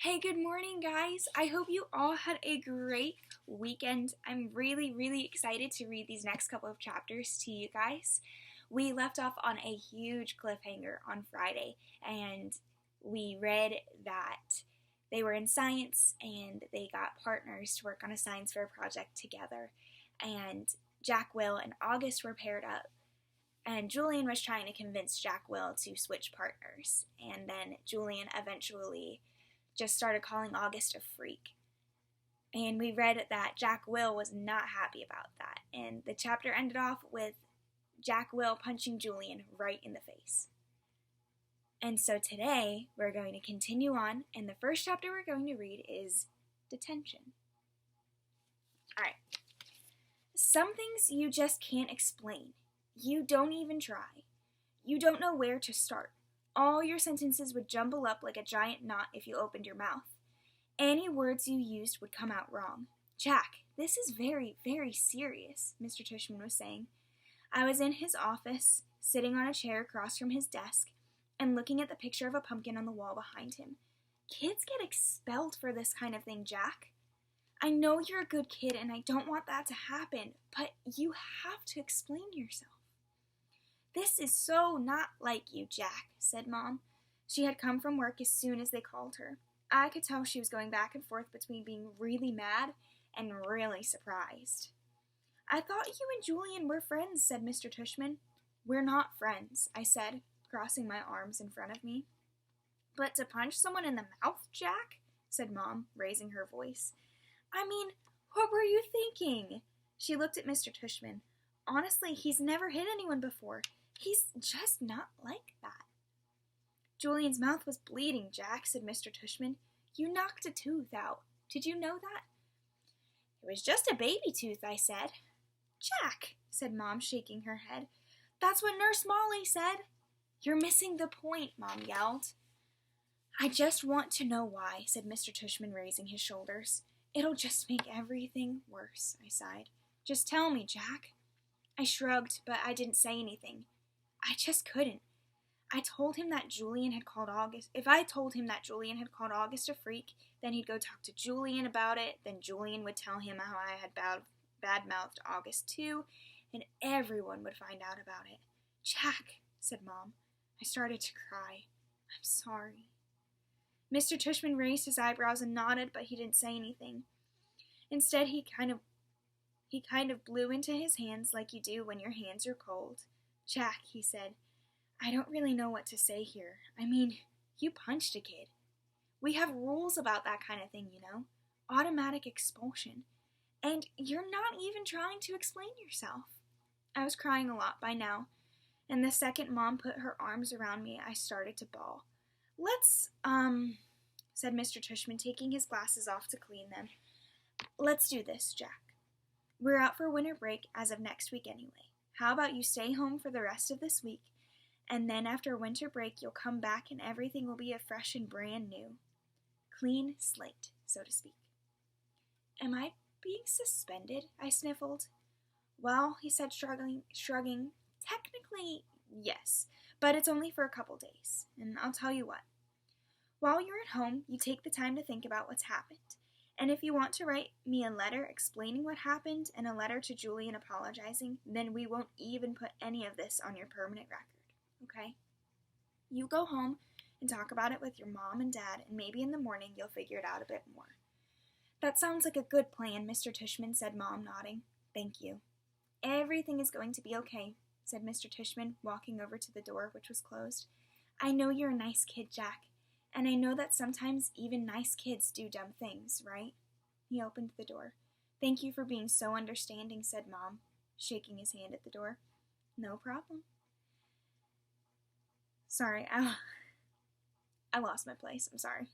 Hey, good morning, guys. I hope you all had a great weekend. I'm really excited to read these next couple of chapters to you guys. We left off on a huge cliffhanger on Friday, and we read that they were in science and they got partners to work on a science fair project together. And Jack, Will, and August were paired up. And Julian was trying to convince Jack, Will to switch partners. And then Julian eventually just started calling August a freak. And we read that Jack, Will was not happy about that. And the chapter ended off with Jack, Will punching Julian right in the face. And so today we're going to continue on, and the first chapter we're going to read is Detention. Alright. Some things you just can't explain. You don't even try. You don't know where to start. All your sentences would jumble up like a giant knot if you opened your mouth. Any words you used would come out wrong. Jack, this is very serious, Mr. Tushman was saying. I was in his office, sitting on a chair across from his desk, and looking at the picture of a pumpkin on the wall behind him. Kids get expelled for this kind of thing, Jack. I know you're a good kid and I don't want that to happen, but you have to explain yourself. This is so not like you, Jack, said Mom. She had come from work as soon as they called her. I could tell she was going back and forth between being really mad and really surprised. I thought you and Julian were friends, said Mr. Tushman. We're not friends, I said, crossing my arms in front of me. But to punch someone in the mouth, Jack? Said Mom, raising her voice. I mean, what were you thinking? She looked at Mr. Tushman. Honestly, he's never hit anyone before. He's just not like that. Julian's mouth was bleeding, Jack, said Mr. Tushman. You knocked a tooth out. Did you know that? It was just a baby tooth, I said. Jack, said Mom, shaking her head. That's what Nurse Molly said. You're missing the point, Mom yelled. I just want to know why, said Mr. Tushman, raising his shoulders. It'll just make everything worse, I sighed. Just tell me, Jack. I shrugged, but I didn't say anything. I just couldn't. I told him that Julian had called August. If I told him that Julian had called August a freak, then he'd go talk to Julian about it. Then Julian would tell him how I had bad-mouthed August too, and everyone would find out about it. Jack, said Mom. I started to cry. I'm sorry. Mr. Tushman raised his eyebrows and nodded, but he didn't say anything. Instead, he kind of blew into his hands like you do when your hands are cold. Jack, he said, I don't really know what to say here. I mean, you punched a kid. We have rules about that kind of thing, you know. Automatic expulsion. And you're not even trying to explain yourself. I was crying a lot by now, and the second Mom put her arms around me, I started to bawl. Let's, said Mr. Tushman, taking his glasses off to clean them. Let's do this, Jack. We're out for winter break as of next week anyway. How about you stay home for the rest of this week, and then after winter break you'll come back and everything will be fresh and brand new. Clean slate, so to speak. Am I being suspended? I sniffled. Well, he said, shrugging, technically, yes, but it's only for a couple days, and I'll tell you what. While you're at home, you take the time to think about what's happened. And if you want to write me a letter explaining what happened and a letter to Julian apologizing, then we won't even put any of this on your permanent record, okay? You go home and talk about it with your mom and dad, and maybe in the morning you'll figure it out a bit more. That sounds like a good plan, Mr. Tushman, said Mom, nodding. Thank you. Everything is going to be okay, said Mr. Tushman, walking over to the door, which was closed. I know you're a nice kid, Jack. And I know that sometimes even nice kids do dumb things, right? He opened the door. Thank you for being so understanding, said Mom, shaking his hand at the door. No problem. Sorry, I lost my place. I'm sorry.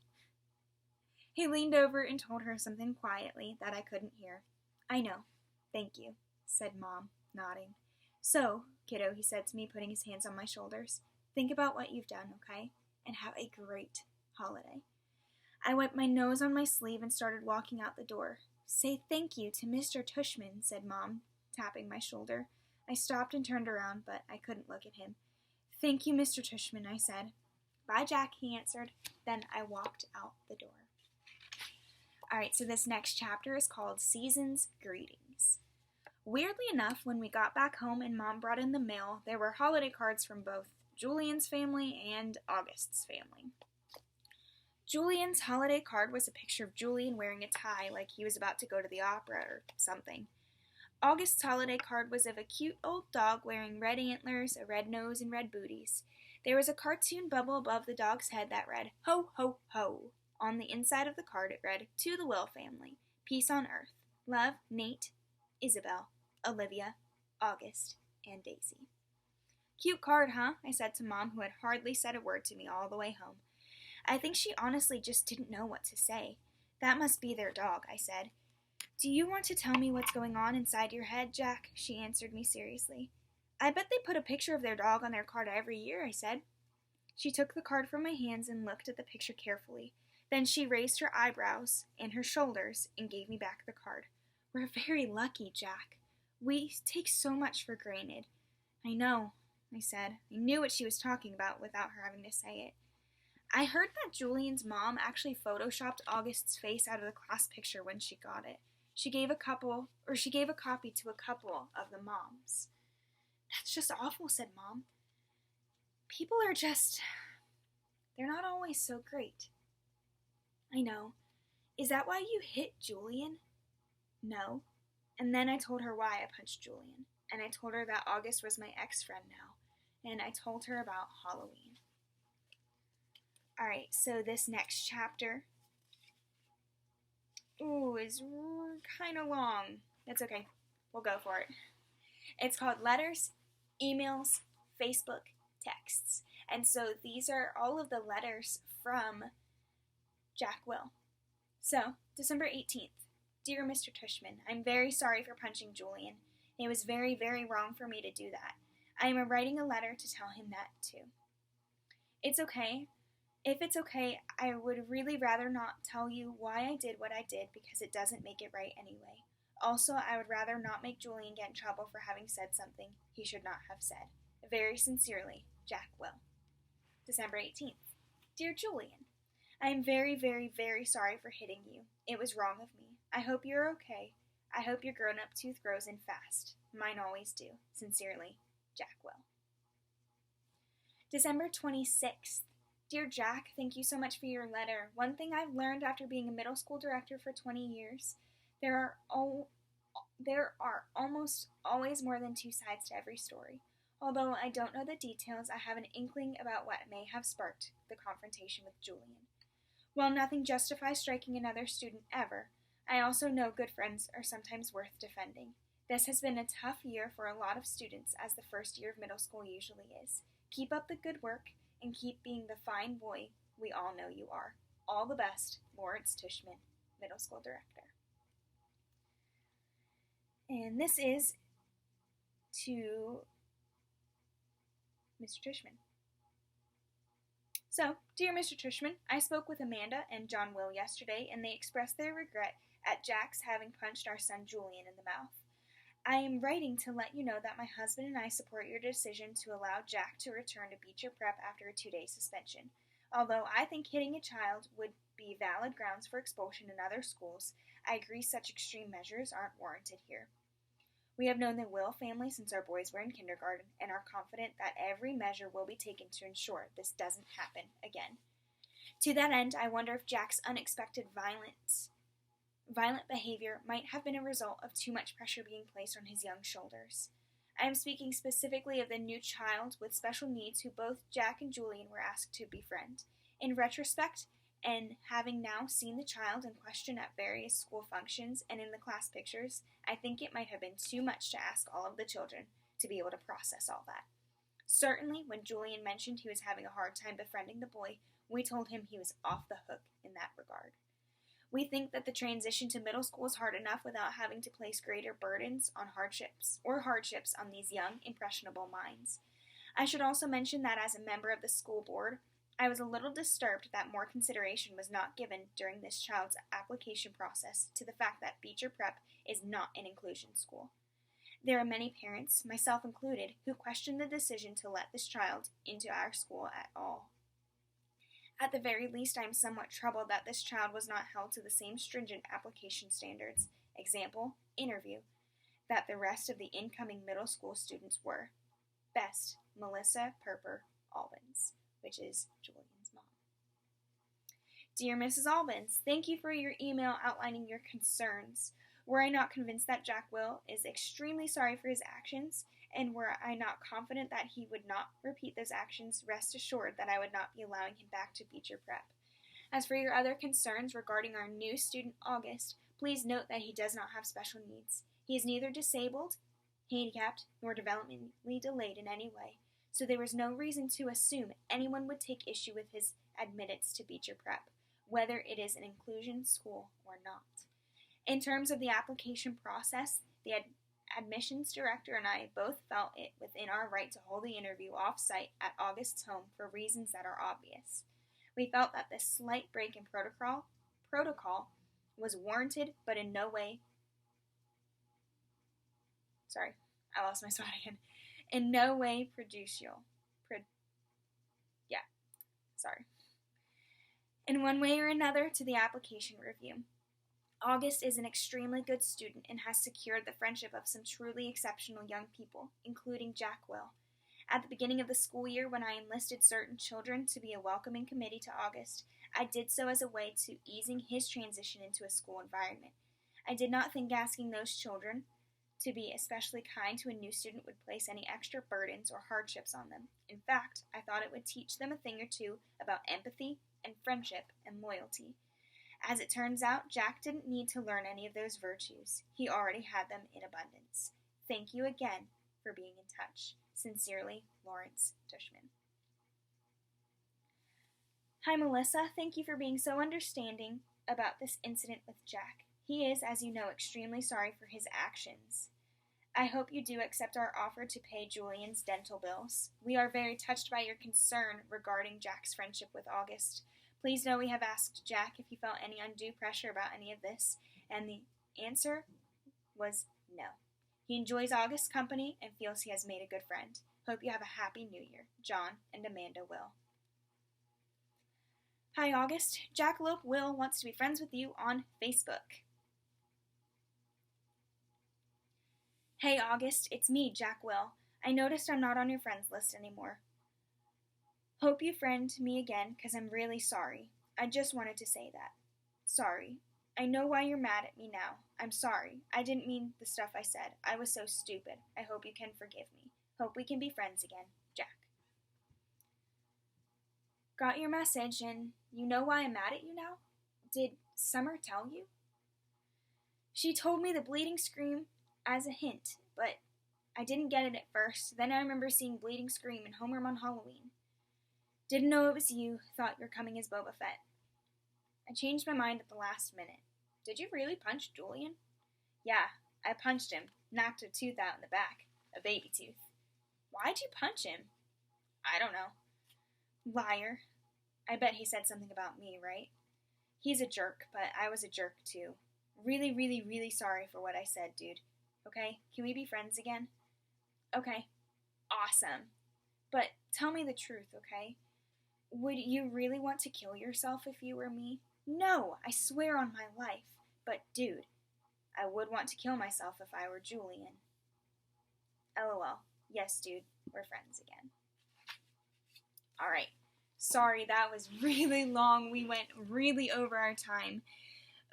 He leaned over and told her something quietly that I couldn't hear. I know. Thank you, said Mom, nodding. So, kiddo, he said to me, putting his hands on my shoulders, think about what you've done, okay? And have a great holiday. I wiped my nose on my sleeve and started walking out the door. Say thank you to Mr. Tushman, said Mom, tapping my shoulder. I stopped and turned around, but I couldn't look at him. Thank you, Mr. Tushman, I said. Bye, Jack, he answered. Then I walked out the door. Alright, so this next chapter is called Season's Greetings. Weirdly enough, when we got back home and Mom brought in the mail, there were holiday cards from both Julian's family and August's family. Julian's holiday card was a picture of Julian wearing a tie like he was about to go to the opera or something. August's holiday card was of a cute old dog wearing red antlers, a red nose, and red booties. There was a cartoon bubble above the dog's head that read, "Ho, ho, ho." On the inside of the card it read, "To the Will family, peace on earth. Love, Nate, Isabel, Olivia, August, and Daisy." "Cute card, huh?" I said to Mom, who had hardly said a word to me all the way home. I think she honestly just didn't know what to say. "That must be their dog," I said. "Do you want to tell me what's going on inside your head, Jack?" she answered me seriously. "I bet they put a picture of their dog on their card every year," I said. She took the card from my hands and looked at the picture carefully. Then she raised her eyebrows and her shoulders and gave me back the card. "We're very lucky, Jack. We take so much for granted." "I know," I said. I knew what she was talking about without her having to say it. I heard that Julian's mom actually photoshopped August's face out of the class picture when she got it. She gave a copy to a couple of the moms. "That's just awful," said Mom. "People are they're not always so great." "I know. Is that why you hit Julian?" "No." And then I told her why I punched Julian. And I told her that August was my ex-friend now. And I told her about Halloween. Alright, so this next chapter is kind of long. That's okay. We'll go for it. It's called Letters, Emails, Facebook, Texts. And so these are all of the letters from Jack Will. So, December 18th. Dear Mr. Tushman, I'm very sorry for punching Julian. It was very, very wrong for me to do that. I am writing a letter to tell him that, too. It's okay. If it's okay, I would really rather not tell you why I did what I did because it doesn't make it right anyway. Also, I would rather not make Julian get in trouble for having said something he should not have said. Very sincerely, Jack Will. December 18th. Dear Julian, I am very, very, very sorry for hitting you. It was wrong of me. I hope you're okay. I hope your grown-up tooth grows in fast. Mine always do. Sincerely, Jack Will. December 26th. Dear Jack, thank you so much for your letter. One thing I've learned after being a middle school director for 20 years, there are almost always more than two sides to every story. Although I don't know the details, I have an inkling about what may have sparked the confrontation with Julian. While nothing justifies striking another student ever, I also know good friends are sometimes worth defending. This has been a tough year for a lot of students, as the first year of middle school usually is. Keep up the good work, and keep being the fine boy we all know you are. All the best, Lawrence Tushman, Middle School Director. And this is to Mr. Tushman. So, dear Mr. Tushman, I spoke with Amanda and John Will yesterday, and they expressed their regret at Jack's having punched our son Julian in the mouth. I am writing to let you know that my husband and I support your decision to allow Jack to return to Beecher Prep after a 2-day suspension. Although I think hitting a child would be valid grounds for expulsion in other schools, I agree such extreme measures aren't warranted here. We have known the Will family since our boys were in kindergarten and are confident that every measure will be taken to ensure this doesn't happen again. To that end, I wonder if Jack's unexpected violent behavior might have been a result of too much pressure being placed on his young shoulders. I am speaking specifically of the new child with special needs who both Jack and Julian were asked to befriend. In retrospect, and having now seen the child in question at various school functions and in the class pictures, I think it might have been too much to ask all of the children to be able to process all that. Certainly, when Julian mentioned he was having a hard time befriending the boy, we told him he was off the hook in that regard. We think that the transition to middle school is hard enough without having to place greater burdens on hardships on these young, impressionable minds. I should also mention that as a member of the school board, I was a little disturbed that more consideration was not given during this child's application process to the fact that Beecher Prep is not an inclusion school. There are many parents, myself included, who question the decision to let this child into our school at all. At the very least, I am somewhat troubled that this child was not held to the same stringent application standards, example, interview, that the rest of the incoming middle school students were. Best, Melissa Perper Albans, which is Julian's mom. Dear Mrs. Albans, thank you for your email outlining your concerns. Were I not convinced that Jack Will is extremely sorry for his actions, and were I not confident that he would not repeat those actions, rest assured that I would not be allowing him back to Beecher Prep. As for your other concerns regarding our new student August, please note that he does not have special needs. He is neither disabled, handicapped, nor developmentally delayed in any way, so there was no reason to assume anyone would take issue with his admittance to Beecher Prep, whether it is an inclusion school or not. In terms of the application process, the admissions director and I both felt it within our right to hold the interview off-site at August's home for reasons that are obvious. We felt that this slight break in protocol was warranted, but in no way in no way prejudicial. In one way or another to the application review. August is an extremely good student and has secured the friendship of some truly exceptional young people, including Jack Will. At the beginning of the school year, when I enlisted certain children to be a welcoming committee to August, I did so as a way to easing his transition into a school environment. I did not think asking those children to be especially kind to a new student would place any extra burdens or hardships on them. In fact, I thought it would teach them a thing or two about empathy and friendship and loyalty. As it turns out, Jack didn't need to learn any of those virtues. He already had them in abundance. Thank you again for being in touch. Sincerely, Lawrence Tushman. Hi, Melissa. Thank you for being so understanding about this incident with Jack. He is, as you know, extremely sorry for his actions. I hope you do accept our offer to pay Julian's dental bills. We are very touched by your concern regarding Jack's friendship with August. Please know we have asked Jack if he felt any undue pressure about any of this, and the answer was no. He enjoys August's company and feels he has made a good friend. Hope you have a happy new year. John and Amanda Will. Hi, August. Jackalope Will wants to be friends with you on Facebook. Hey, August. It's me, Jack Will. I noticed I'm not on your friends list anymore. Hope you friend me again, because I'm really sorry. I just wanted to say that. Sorry. I know why you're mad at me now. I'm sorry. I didn't mean the stuff I said. I was so stupid. I hope you can forgive me. Hope we can be friends again. Jack. Got your message, and you know why I'm mad at you now? Did Summer tell you? She told me the bleeding scream as a hint, but I didn't get it at first. Then I remember seeing bleeding scream in homeroom on Halloween. Didn't know it was you. Thought you're coming as Boba Fett. I changed my mind at the last minute. Did you really punch Julian? Yeah, I punched him. Knocked a tooth out in the back. A baby tooth. Why'd you punch him? I don't know. Liar. I bet he said something about me, right? He's a jerk, but I was a jerk too. Really, really, really sorry for what I said, dude. Okay? Can we be friends again? Okay. Awesome. But tell me the truth, okay? Would you really want to kill yourself if you were me? No, I swear on my life. But, dude, I would want to kill myself if I were Julian. LOL. Yes, dude, we're friends again. Alright. Sorry, that was really long. We went really over our time.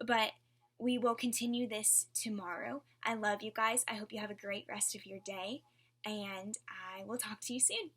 But we will continue this tomorrow. I love you guys. I hope you have a great rest of your day. And I will talk to you soon.